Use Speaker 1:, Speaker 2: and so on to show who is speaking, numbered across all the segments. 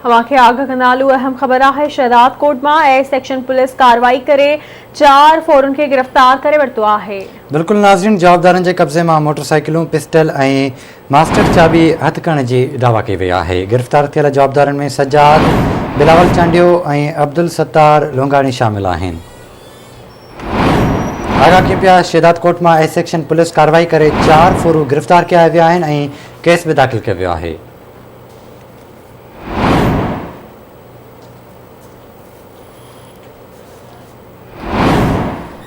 Speaker 1: हमारे आगाह कनालू अहम खबर है। शहदाद कोट में ए सेक्शन पुलिस कार्रवाई करे 4 फोरन के गिरफ्तार करे वरतो है।
Speaker 2: बिल्कुल नाज़रीन, जवाबदारन के कब्जे में मोटरसाइकिलों, पिस्टल और मास्टर चाबी हथ करण की दावा की वही है। गिरफ्तार थियल जवाबदारन में सज्जाद, बिलावल चांडियो और अब्दुल सत्तार लोंगाणी शामिल हैं। आगाह की पिया शहदाद कोट में ए सेक्शन पुलिस कार्रवाई करे 4 फोरू गिरफ्तार किया विया हैं और केस भी दाखिल किया वियो है।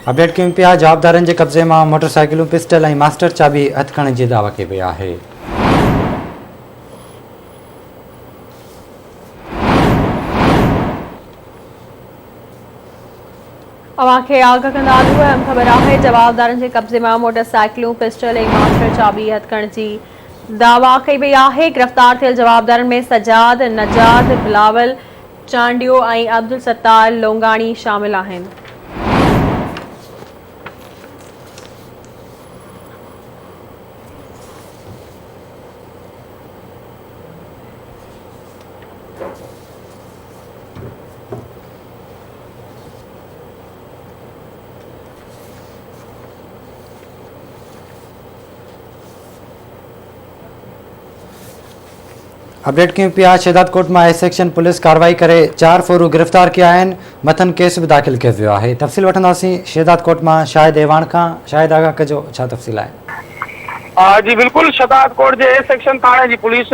Speaker 2: अपडेट कयूं पिया जवाबदारन के कब्जे में मोटरसाइकिलों, पिस्टल और मास्टर चाबी हथ करण की दावा की वही है।
Speaker 1: अवाखे आगाह कनालू अहम खबर है। जवाबदारन के कब्जे में मोटरसाइकिलों, पिस्टल और मास्टर चाबी हथ करण की दावा की वही है। गिरफ्तार थियल जवाबदारन में सज्जाद, नजाद, बिलावल चांडियो और अब्दुल सत्तार लोंगाणी शामिल हैं।
Speaker 2: अपडेट क्यों पिया शहदाद कोट में ए सेक्शन पुलिस कार्रवाई करे 4 फोरू गिरफ्तार किया हैं। मथन केस भी दाखिल किया वियो है। तफसील वठंदासीं शहदाद कोट में शाहिद एवान का। शाहिद आगा कजो छा तफसील है?
Speaker 3: जी बिल्कुल, शहदाद कोट के ए सेक्शन थाने की police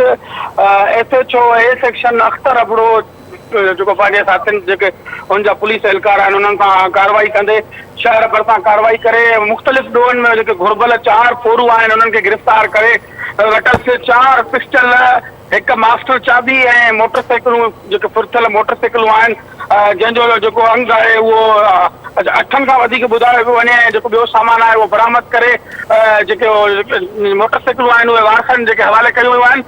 Speaker 3: SHO A section Akhtar Abro जो पंहिंजे साथियुनि जेके उनजा पुलिस एहलकार आहिनि उन्हनि सां कार्रवाई कंदे शहर भरिसां कार्रवाई करे मुख़्तलिफ़ ॾोहनि में जेके घुरबल 4 फोरू आहिनि उन्हनि खे गिरफ़्तार करे वटसि 4 पिस्टल, एक मास्टर चाबी ऐं मोटरसाइकिलूं जेके फुरथियल मोटरसाइकिलूं आहिनि जंहिंजो जेको अंग आहे उहो 8 खां वधीक ॿुधायो पियो वञे ऐं जेको ॿियो सामान आहे उहो बरामद करे जेके मोटरसाइकिलूं आहिनि उहे वारसनि जेके हवाले कयूं वियूं आहिनि।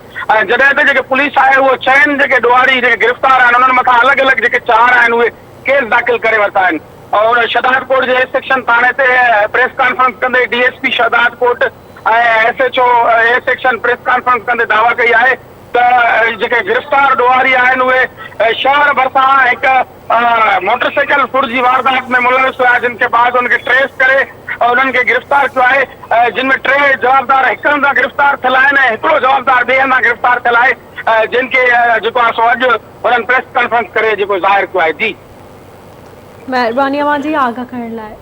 Speaker 3: जॾहिं त जेके पुलिस आहे उहो 6 जेके ॾोहारी जेके गिरफ़्तार आहिनि उन्हनि मथां अलॻि अलॻि जेके 4 आहिनि उहे केस दाख़िल करे वरिता आहिनि। और शहदाद कोट जे सेक्शन थाने ते प्रेस कॉन्फ्रेंस कंदे DSP शहदाद कोट ऐं SHO A section press conference कंदे दावा कई आहे त जेके गिरफ़्तार ॾोहारी आहिनि उहे शहर भरिसां हिकु मोटरसाइकिल फुर्जी वारदात में मुलविस हुआ, जिनके बाद उनके ट्रेस करे उन्हनि खे गिरफ़्तार किया है। जिनमें 3 जवाबदार हिक हंधा गिरफ़्तार थियल आहिनि ऐं हिकिड़ो जवाबदार ॿिए हंधा गिरफ़्तार थियल आहे, जिनके जेको आहे सो अॼु उन्हनि प्रेस कॉन्फ्रेंस करे जेको ज़ाहिर कियो आहे। जी
Speaker 1: मेहरबानी जी आगाह करण लाइ।